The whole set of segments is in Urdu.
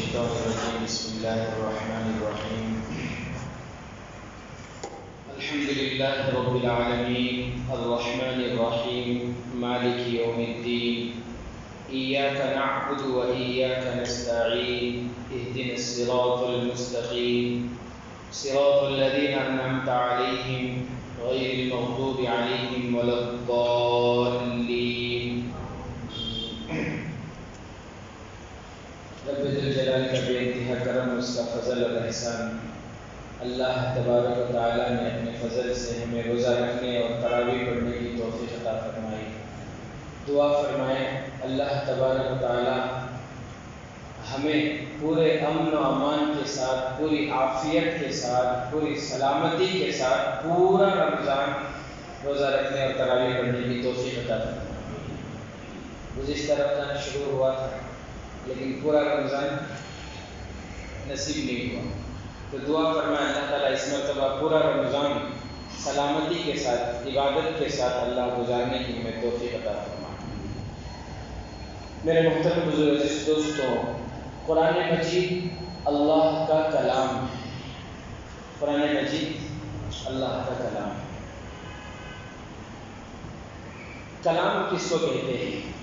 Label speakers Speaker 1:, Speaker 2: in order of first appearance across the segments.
Speaker 1: الشيطان الرجيم بسم الله الرحمن الرحيم الحمد لله رب العالمين الرحمن الرحيم مالك يوم الدين إياك نعبد وإياك نستعين اهدنا الصراط المستقيم صراط الذين أنعمت عليهم غير المغضوب عليهم ولا الضالين رب ذل جلال کا بے انتہا کرم، اس کا فضل اور احسان۔ اللہ تبارک و تعالیٰ نے اپنے فضل سے ہمیں روزہ رکھنے اور تراویح پڑھنے کی توفیق عطا فرمائی۔ دعا فرمائیں اللہ تبارک و تعالیٰ ہمیں پورے امن و امان کے ساتھ، پوری عافیت کے ساتھ، پوری سلامتی کے ساتھ پورا رمضان روزہ رکھنے اور تراویح پڑھنے کی توفیق عطا فرمائے۔ گزشتہ رمضان شروع ہوا تھا لیکن پورا رمضان نصیب نہیں ہوا، تو دعا فرمائے اللہ تعالیٰ اس مرتبہ پوررا رمضان سلامتی کے ساتھ، عبادت کے ساتھ اللہ گزارنے کی ہمیں توفیق عطا فرمائے۔ میرے محترم بزرگ عزیز دوستوں، قرآن مجید اللہ کا کلام ہے۔ قرآن مجید اللہ کا کلام ہے۔ کلام کس کو کہتے ہیں؟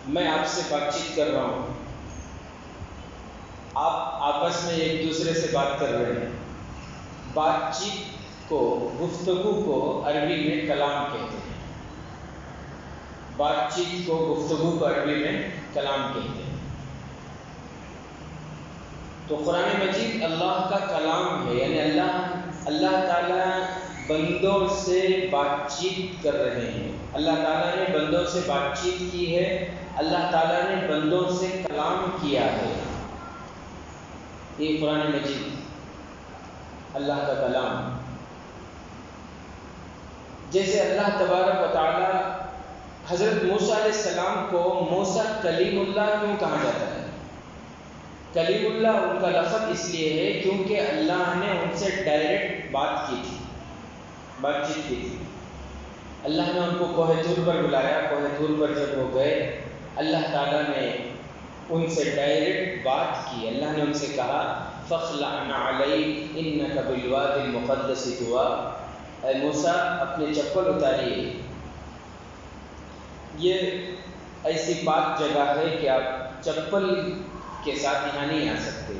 Speaker 1: میں آپ سے بات چیت کر رہا ہوں، آپ آپس میں ایک دوسرے سے بات کر رہے ہیں۔ بات چیت کو، گفتگو کو عربی میں کلام کہتے ہیں۔ بات چیت کو، گفتگو کو عربی میں کلام کہتے ہیں۔ تو قرآن مجید اللہ کا کلام ہے، یعنی اللہ تعالیٰ بندوں سے بات چیت کر رہے ہیں۔ اللہ تعالیٰ نے بندوں سے بات چیت کی ہے، اللہ تعالیٰ نے بندوں سے کلام کیا ہے۔ یہ قرآن مجید اللہ کا کلام۔ جیسے اللہ تبارک و تعالیٰ حضرت موسیٰ علیہ السلام کو موسیٰ کلیم اللہ کیوں کہا جاتا ہے؟ کلیم اللہ ان کا لفظ اس لیے ہے کیونکہ اللہ نے ان سے ڈائریکٹ بات چیت کی تھی۔ اللہ نے ان کو کوہ طور پر بلایا، کوہ طور پر جب وہ گئے اللہ تعالیٰ نے ان سے ڈائریکٹ بات کی۔ اللہ نے ان سے کہا فَاخْلَعْ نَعْلَيْكَ إِنَّكَ بِالْوَادِ الْمُقَدَّسِ طُوًى، اے موسیٰ اپنے چپل اتاریے۔ یہ ایسی پاک جگہ ہے کہ آپ چپل کے ساتھ یہاں نہیں آ سکتے۔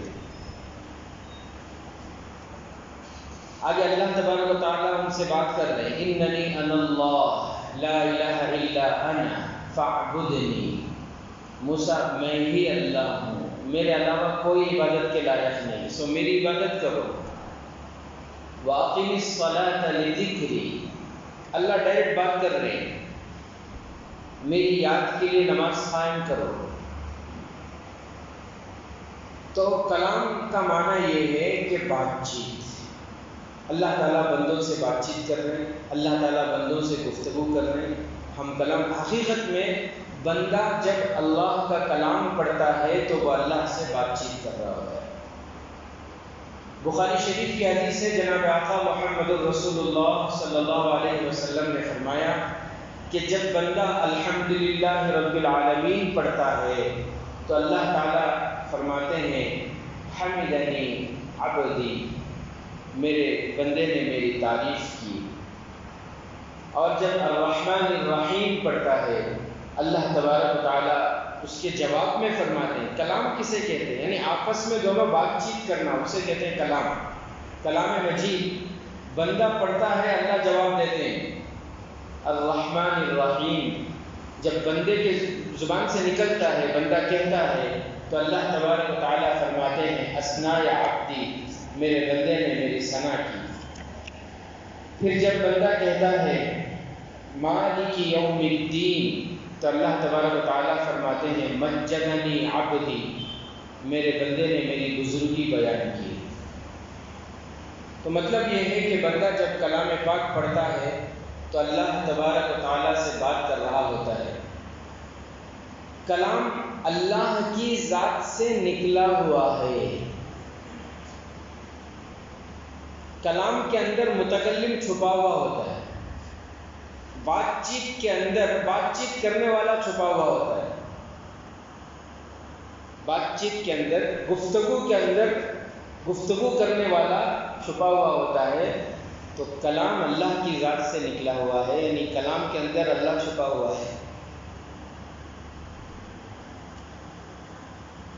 Speaker 1: آگے اللہ تبارک و تعالیٰ ان سے بات کر رہے ہیں اِنَّنِي أَنَا اللَّهُ لَا إِلَٰهَ إِلَّا أَنَا فَاعْبُدْنِي۔ موسیٰ میں ہی اللہ ہوں، میرے علاوہ کوئی عبادت کے لائق نہیں، سو میری عبادت کرو۔ وَأَقِمِ الصَّلَاةَ لِذِكْرِي، اللہ ڈائریکٹ بات کر رہے ہیں، میری یاد کے لیے نماز قائم کرو۔ تو کلام کا معنی یہ ہے کہ بات چیت۔ اللہ تعالیٰ بندوں سے بات چیت کر رہے ہیں، اللہ تعالیٰ بندوں سے گفتگو کر رہے ہیں۔ ہم کلام، حقیقت میں بندہ جب اللہ کا کلام پڑھتا ہے تو وہ اللہ سے بات چیت کر رہا ہوتا ہے۔ بخاری شریف کی حدیث ہے، جناب آقا محمد الرسول اللہ صلی اللہ علیہ وسلم نے فرمایا کہ جب بندہ الحمدللہ رب العالمین پڑھتا ہے تو اللہ تعالیٰ فرماتے ہیں حمدنی عبدی، میرے بندے نے میری تعریف کی۔ اور جب الرحمن الرحیم پڑھتا ہے اللہ تبارک و تعالیٰ اس کے جواب میں فرماتے ہیں۔ کلام کسے کہتے ہیں؟ یعنی آپس میں دونوں بات چیت کرنا، اسے کہتے ہیں کلام۔ کلام مجید بندہ پڑھتا ہے، اللہ جواب دیتے ہیں۔ الرحمن الرحیم جب بندے کے زبان سے نکلتا ہے، بندہ کہتا ہے تو اللہ تبارک و تعالیٰ فرماتے ہیں اثنا یا عبدی، میرے بندے نے میری ثنا کی۔ پھر جب بندہ کہتا ہے مالک یوم الدین تو اللہ تبارک و تعالیٰ فرماتے ہیں مجدنی عبدی، میرے بندے نے میری بزرگی بیان کی۔ تو مطلب یہ ہے کہ بندہ جب کلام پاک پڑھتا ہے تو اللہ تبارک و تعالیٰ سے بات کر رہا ہوتا ہے۔ کلام اللہ کی ذات سے نکلا ہوا ہے۔ کلام کے اندر متکلم چھپا ہوا ہوتا ہے، بات چیت کے اندر بات چیت کرنے والا چھپا ہوا ہوتا ہے۔ بات چیت کے اندر، گفتگو کے اندر گفتگو کرنے والا چھپا ہوا ہوتا ہے، تو کلام اللہ کی ذات سے نکلا ہوا ہے، یعنی کلام کے اندر اللہ چھپا ہوا ہے۔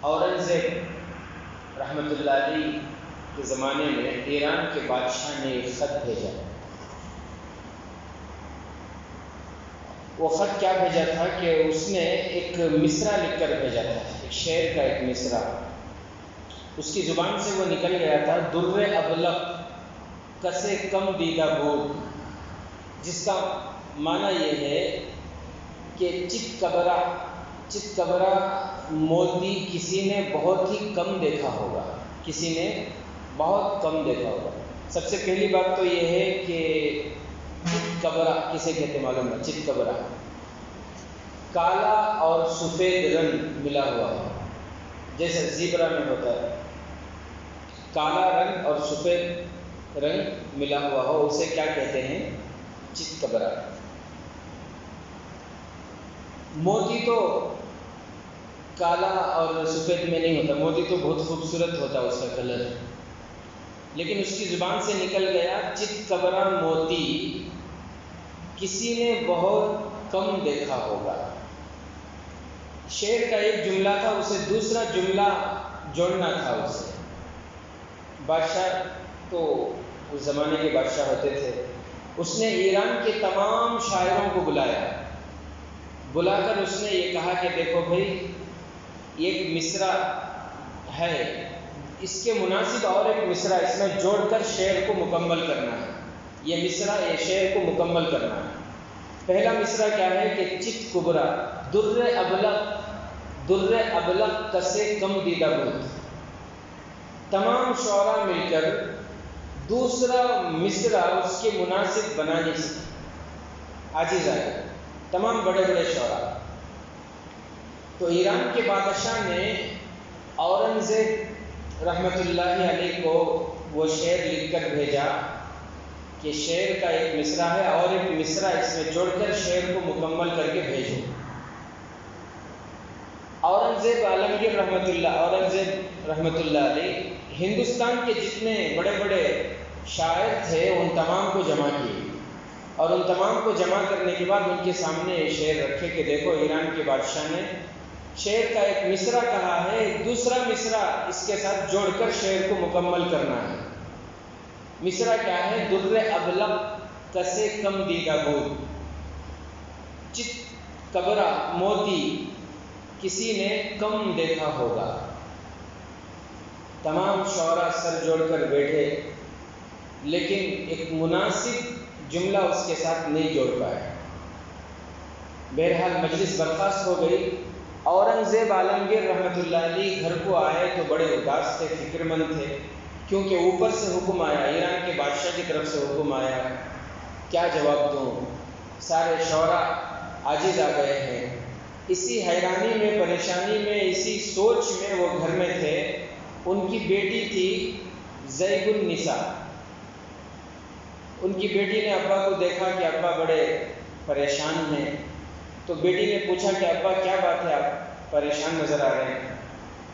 Speaker 1: اورنگزیب رحمۃ اللہ علیہ کے زمانے میں ایران کے بادشاہ نے ایک خط بھیجا۔ وہ خط کیا بھیجا تھا کہ اس نے ایک مصرع لکھ کر بھیجا تھا، ایک شعر کا ایک مصرع۔ اس کی زبان سے وہ نکل گیا تھا، در ابلق کسے کم دیدہ بود، جس کا معنی یہ ہے کہ چت کبرا موتی کسی نے بہت ہی کم دیکھا ہوگا، کسی نے بہت کم دیکھا ہوگا۔ سب سے پہلی بات تو یہ ہے کہ چت کبرا کسے کہتے معلوم ہے؟ چت کبرا کالا اور سفید رنگ ملا ہوا ہے، جیسے زیبرا میں ہوتا ہے، کالا رنگ اور سفید رنگ ملا ہوا ہو، اسے کیا کہتے ہیں؟ چت کبرا۔ موتی تو کالا اور سفید میں نہیں ہوتا، موتی تو بہت خوبصورت ہوتا ہے اس کا کلر، لیکن اس کی زبان سے نکل گیا چت کبرا موتی کسی نے بہت کم دیکھا ہوگا۔ شعر کا ایک جملہ تھا، اسے دوسرا جملہ جوڑنا تھا اسے۔ بادشاہ تو اس زمانے کے بادشاہ ہوتے تھے، اس نے ایران کے تمام شاعروں کو بلا کر اس نے یہ کہا کہ دیکھو بھائی، ایک مصرع ہے، اس کے مناسب اور ایک مصرع اس میں جوڑ کر شعر کو مکمل کرنا ہے، یہ مصرع یہ شعر کو مکمل کرنا ہے۔ پہلا مصرع کیا ہے کہ چت کبرا در ابلق کسے کم دیدہ بود۔ تمام شعراء مل کر دوسرا مصرع اس کے مناسب بنا نہیں سکے، عاجز آئے تمام بڑے بڑے شعراء۔ تو ایران کے بادشاہ نے اورنگزیب رحمۃ اللہ علیہ کو وہ شعر لکھ کر بھیجا کہ شعر کا ایک مصرع ہے اور ایک مصرع اس میں جوڑ کر شعر کو مکمل کر کے بھیجو۔ اورنگزیب رحمۃ اللہ علیہ ہندوستان کے جتنے بڑے بڑے شاعر تھے ان تمام کو جمع کیے، اور ان تمام کو جمع کرنے کے بعد ان کے سامنے یہ شعر رکھے کہ دیکھو، ایران کے بادشاہ نے شعر کا ایک مصرع کہا ہے، دوسرا مصرع اس کے ساتھ جوڑ کر شعر کو مکمل کرنا ہے۔ مصرع کیا ہے؟ در ابلق کسے کم دیدہ بود، چت کبرا موتی کسی نے کم دیکھا ہوگا۔ تمام شعراء سر جوڑ کر بیٹھے، لیکن ایک مناسب جملہ اس کے ساتھ نہیں جوڑ پائے۔ بہرحال مجلس برخاست ہو گئی۔ اورنگزیب عالمگیر رحمۃ اللہ علیہ گھر کو آئے تو بڑے اداس تھے، فکر مند تھے، کیونکہ اوپر سے حکم آیا، ایران کے بادشاہ کی طرف سے حکم آیا، کیا جواب دوں؟ سارے شعراء عاجز آ گئے ہیں۔ اسی حیرانی میں، پریشانی میں، اسی سوچ میں وہ گھر میں تھے۔ ان کی بیٹی تھی زیب النساء۔ ان کی بیٹی نے ابا کو دیکھا کہ ابا بڑے پریشان ہیں، تو بیٹی نے پوچھا کہ ابا کیا بات ہے، آپ پریشان نظر آ رہے ہیں؟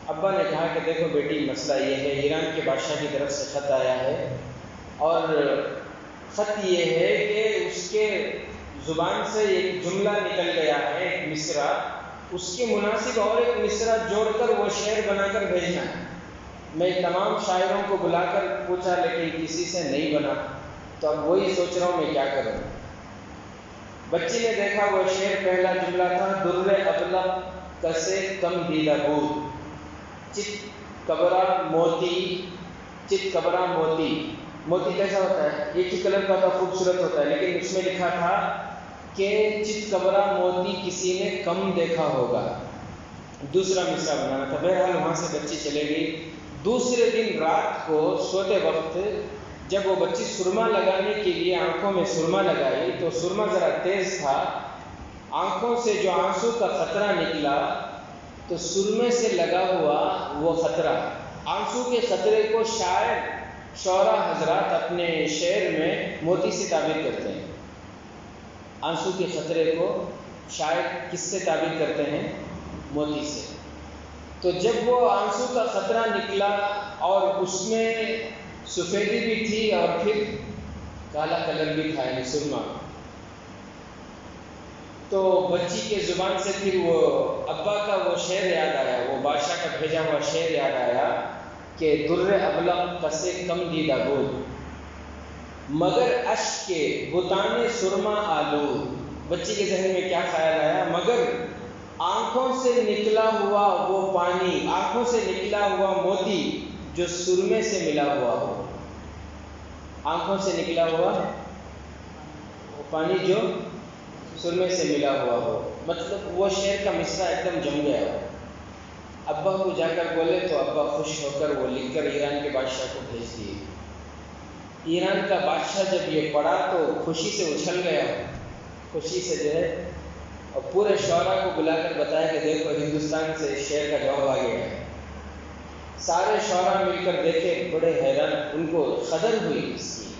Speaker 1: ابا نے کہا کہ دیکھو بیٹی، مسئلہ یہ ہے، ایران کے بادشاہ کی طرف سے خط آیا ہے، اور خط یہ ہے کہ اس کے زبان سے ایک جملہ نکل گیا ہے، ایک مصرع، اس کے مناسب اور ایک مصرع جوڑ کر وہ شعر بنا کر بھیجنا ہے۔ میں تمام شاعروں کو بلا کر پوچھا، لیکن کسی سے نہیں بنا، تو اب وہی سوچ رہا ہوں میں کیا کروں۔ بچی نے دیکھا وہ شعر، پہلا جملہ تھا در ابلق کسے کم دیدہ بود، چت کبرا موتی موتی کیسا ہوتا ہے؟ ایک ہی کلر کا ہوتا، خوبصورت ہوتا ہے، لیکن اس میں لکھا تھا کہ چت کبرا موتی کسی نے کم دیکھا ہوگا، دوسرا مصرع بنانا تھا۔ بہرحال وہاں سے بچی چلے گئی۔ دوسرے دن رات کو سوتے وقت جب وہ بچی سرما لگانے کے لیے آنکھوں میں سرما لگائی تو سرما ذرا تیز تھا، آنکھوں سے جو آنسو کا قطرہ نکلا تو سرمے سے لگا ہوا وہ قطرہ، آنسو کے قطرے کو شعراء حضرات اپنے شعر میں موتی سے تعبیر کرتے ہیں۔ آنسو کے قطرے کو شاعر کس سے تعبیر کرتے ہیں؟ موتی سے۔ تو جب وہ آنسو کا قطرہ نکلا اور اس میں سفیدی بھی تھی اور پھر کالا کلر بھی تھا، یعنی سرما، تو بچی کے زبان سے پھر وہ ابا کا وہ شعر یاد آیا، وہ بادشاہ کا بھیجا ہوا شعر یاد آیا کہ در ابلق قصے کم دیدہ بود مگر اشک کے بتانے سرما آلود۔ بچی کے ذہن میں کیا خیال آیا؟ مگر آنکھوں سے نکلا ہوا وہ پانی، آنکھوں سے نکلا ہوا موتی جو سرمے سے ملا ہوا ہو، آنکھوں سے نکلا ہوا وہ پانی جو سرمے سے ملا ہوا ہو۔ مطلب وہ شعر کا مصرع ایک دم جم گیا ہو۔ ابا کو جا کر بولے تو ابا خوش ہو کر وہ لکھ کر ایران کے بادشاہ کو بھیج دیے۔ ایران کا بادشاہ جب یہ پڑھا تو خوشی سے اچھل گیا، خوشی سے جو ہے، اور پورے شعراء کو بلا کر بتایا کہ دیکھو ہندوستان سے شعر کا جواب آ گیا ہے۔ سارے شعراء مل کر دیکھے، بڑے حیران، ان کو قدر ہوئی اس کی۔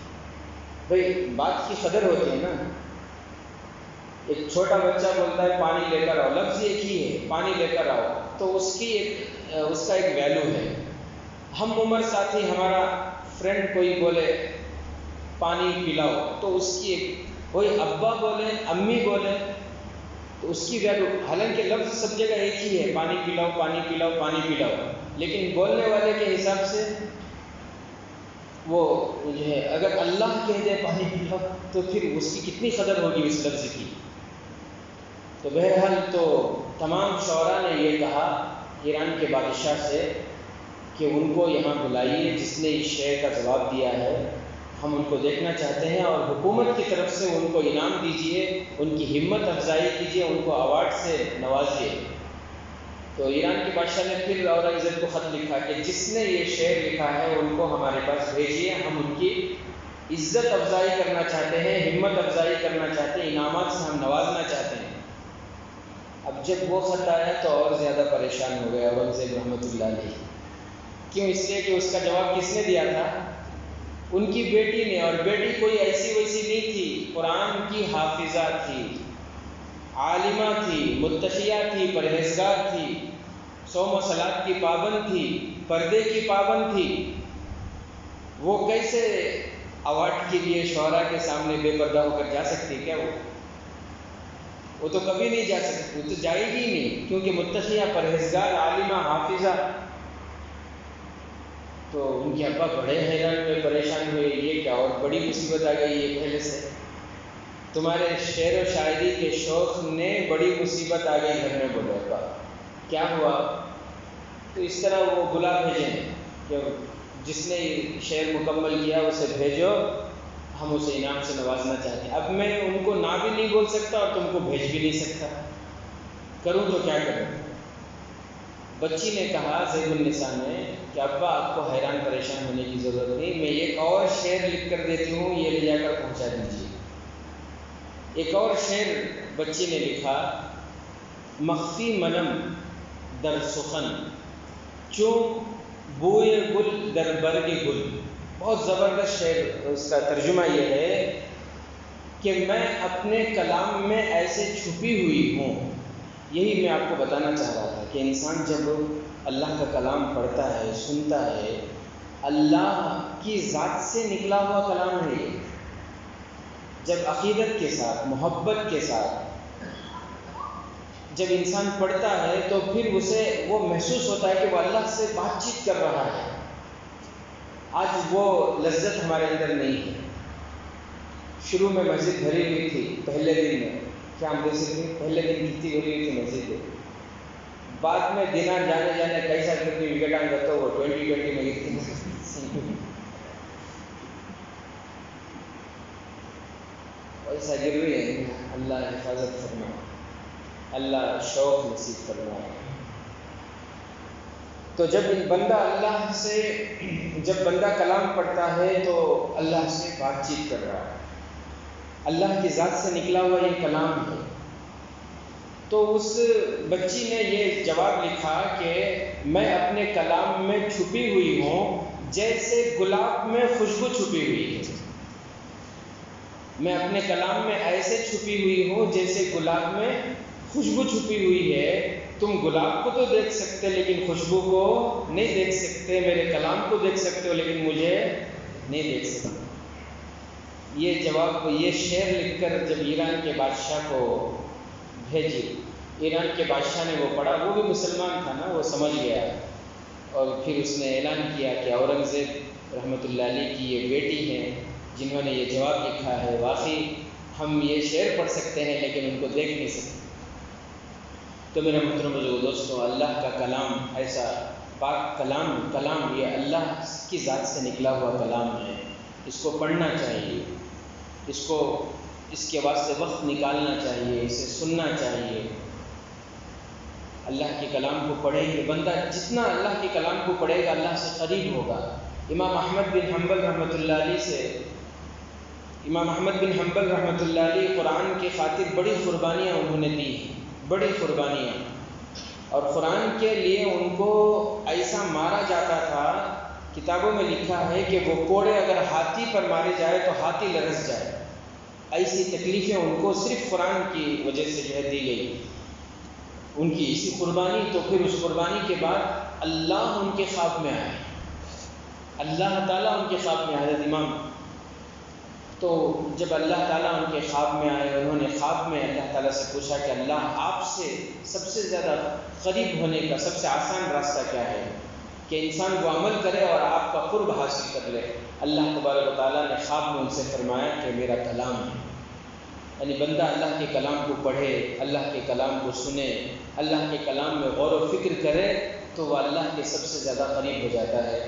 Speaker 1: بھئی بات کی قدر ہوتی ہے نا، ایک چھوٹا بچہ بولتا ہے پانی لے کر آؤ، لفظ ایک ہی ہے، پانی لے کر آؤ، تو اس کا ایک ویلو ہے۔ ہم عمر ساتھی، ہمارا فرینڈ کوئی بولے پانی پلاؤ تو اس کی ایک، کوئی ابا بولے، امی بولے تو اس کی ویلو، حالانکہ لفظ سب جگہ ایک ہی ہے، پانی پلاؤ پانی پلاؤ پانی پلاؤ، لیکن بولنے والے کے حساب سے وہ جو ہے، اگر اللہ کہہ دے پانی پلاؤ تو پھر اس کی کتنی قدر ہوگی اس لفظ کی۔ تو بہرحال تو تمام شعراء نے یہ کہا ایران کے بادشاہ سے کہ ان کو یہاں بلائیے، جس نے اس شعر کا جواب دیا ہے ہم ان کو دیکھنا چاہتے ہیں، اور حکومت کی طرف سے ان کو انعام دیجیے، ان کی ہمت افزائی کیجیے، ان کو ایوارڈ سے نوازیے۔ تو ایران کے بادشاہ نے پھر اورنگزیب کو خط لکھا کہ جس نے یہ شعر لکھا ہے ان کو ہمارے پاس بھیجیے، ہم ان کی عزت افزائی کرنا چاہتے ہیں، ہمت افزائی کرنا چاہتے ہیں، انعامات سے ہم نوازنا چاہتے ہیں۔ اب جب وہ خط آیا تو اور زیادہ پریشان ہو گیا اورنگزیب رحمۃ اللہ علیہ۔ کیوں؟ اس لیے کہ اس کا جواب کس نے دیا تھا؟ ان کی بیٹی نے، اور بیٹی کوئی ایسی ویسی نہیں تھی، قرآن کی حافظہ تھی، عالمہ تھی، متقیہ تھی، پرہیزگار تھی، صوم و صلاۃ کی پابند تھی، پردے کی پابند تھی۔ وہ کیسے ایوارڈ کے لیے شعراء کے سامنے بے پردہ ہو کر جا سکتی؟ کیا وہ تو کبھی نہیں جا سکتی، وہ تو جائے گی ہی نہیں، کیونکہ متقیہ، پرہیزگار، عالمہ، حافظہ۔ تو ان کے ابا بڑے حیران ہوئے، پریشان ہوئے، یہ کیا اور بڑی مصیبت آ گئی ہے پہلے سے، تمہارے شعر و شاعری کے شوق نے بڑی مصیبت آ گئی گھر میں۔ بولے ابا کیا ہوا؟ تو اس طرح وہ بلا بھیجیں کہ جس نے شعر مکمل کیا اسے بھیجو، ہم اسے انعام سے نوازنا چاہتے ہیں۔ اب میں ان کو نہ بھی نہیں بول سکتا اور تم کو بھیج بھی نہیں سکتا، کروں تو کیا کروں؟ بچی نے کہا، زید النساء نے، کہ ابا آپ کو حیران پریشان ہونے کی ضرورت نہیں، میں ایک اور شعر لکھ کر دیتی ہوں، یہ لے جا کر پہنچا دیجیے۔ ایک اور شعر بچی نے لکھا، مخفی منم در سخن چون بوئے گل در برگ گل۔ بہت زبردست شعر، اس کا ترجمہ یہ ہے کہ میں اپنے کلام میں ایسے چھپی ہوئی ہوں۔ یہی میں آپ کو بتانا چاہ رہا تھا کہ انسان جب اللہ کا کلام پڑھتا ہے، سنتا ہے، اللہ کی ذات سے نکلا ہوا کلام ہے یہ، جب عقیدت کے ساتھ، محبت کے ساتھ جب انسان پڑھتا ہے تو پھر اسے وہ محسوس ہوتا ہے کہ وہ اللہ سے بات چیت کر رہا ہے۔ آج وہ لذت ہمارے اندر نہیں ہے۔ شروع میں مسجد بھری ہوئی تھی، پہلے دن میں کیا ہم دیکھ سکتے ہیں، پہلے دن کتنی بھری ہوئی تھی مسجد میں، بعد میں دنان جانے جانے کیسا کرتی وکٹان کرتا وہ 2020 میں گرتی، ایسا گر رہی ہے۔ اللہ حفاظت فرمائے، اللہ شوق نصیب فرمائے۔ تو جب بندہ اللہ سے، جب بندہ کلام پڑھتا ہے تو اللہ سے بات چیت کر رہا ہے، اللہ کی ذات سے نکلا ہوا یہ کلام ہے۔ تو اس بچی نے یہ جواب لکھا کہ میں اپنے کلام میں چھپی ہوئی ہوں جیسے گلاب میں خوشبو چھپی ہوئی ہے۔ میں اپنے کلام میں ایسے چھپی ہوئی ہوں جیسے گلاب میں خوشبو چھپی ہوئی ہے۔ تم گلاب کو تو دیکھ سکتے لیکن خوشبو کو نہیں دیکھ سکتے، میرے کلام کو دیکھ سکتے ہو لیکن مجھے نہیں دیکھ سکتے۔ یہ جواب، یہ شعر لکھ کر جب ایران کے بادشاہ کو بھیجی، ایران کے بادشاہ نے وہ پڑھا، وہ بھی مسلمان تھا نا، وہ سمجھ گیا، اور پھر اس نے اعلان کیا کہ اورنگزیب رحمۃ اللہ علیہ کی یہ بیٹی ہیں جنہوں نے یہ جواب لکھا ہے، واقعی ہم یہ شعر پڑھ سکتے ہیں لیکن ان کو دیکھ نہیں سکتے۔ تو میرے محترم بزرگ دوستوں، اللہ کا کلام ایسا پاک کلام یہ اللہ کی ذات سے نکلا ہوا کلام ہے، اس کو پڑھنا چاہیے، اس کے واسطے وقت نکالنا چاہیے، اسے سننا چاہیے۔ اللہ کے کلام کو پڑھیں گے، بندہ جتنا اللہ کے کلام کو پڑھے گا اللہ سے قریب ہوگا۔ امام احمد بن حنبل رحمۃ اللہ علیہ قرآن کی خاطر بڑی قربانیاں انہوں نے دی ہیں، بڑی قربانیاں، اور قرآن کے لیے ان کو ایسا مارا جاتا تھا، کتابوں میں لکھا ہے کہ وہ کوڑے اگر ہاتھی پر مارے جائے تو ہاتھی لرز جائے، ایسی تکلیفیں ان کو صرف قرآن کی وجہ سے جو ہے دی گئی، ان کی اسی قربانی۔ تو پھر اس قربانی کے بعد اللہ ان کے خواب میں آئے، اللہ تعالیٰ ان کے خواب میں آئے، حضرت امام۔ تو جب اللہ تعالیٰ ان کے خواب میں آئے، انہوں نے خواب میں اللہ تعالیٰ سے پوچھا کہ اللہ، آپ سے سب سے زیادہ قریب ہونے کا سب سے آسان راستہ کیا ہے کہ انسان وہ عمل کرے اور آپ کا قرب حاصل کر لے؟ اللہ تبارک و تعالیٰ نے خواب میں ان سے فرمایا کہ میرا کلام ہے، یعنی بندہ اللہ کے کلام کو پڑھے، اللہ کے کلام کو سنے، اللہ کے کلام میں غور و فکر کرے تو وہ اللہ کے سب سے زیادہ قریب ہو جاتا ہے۔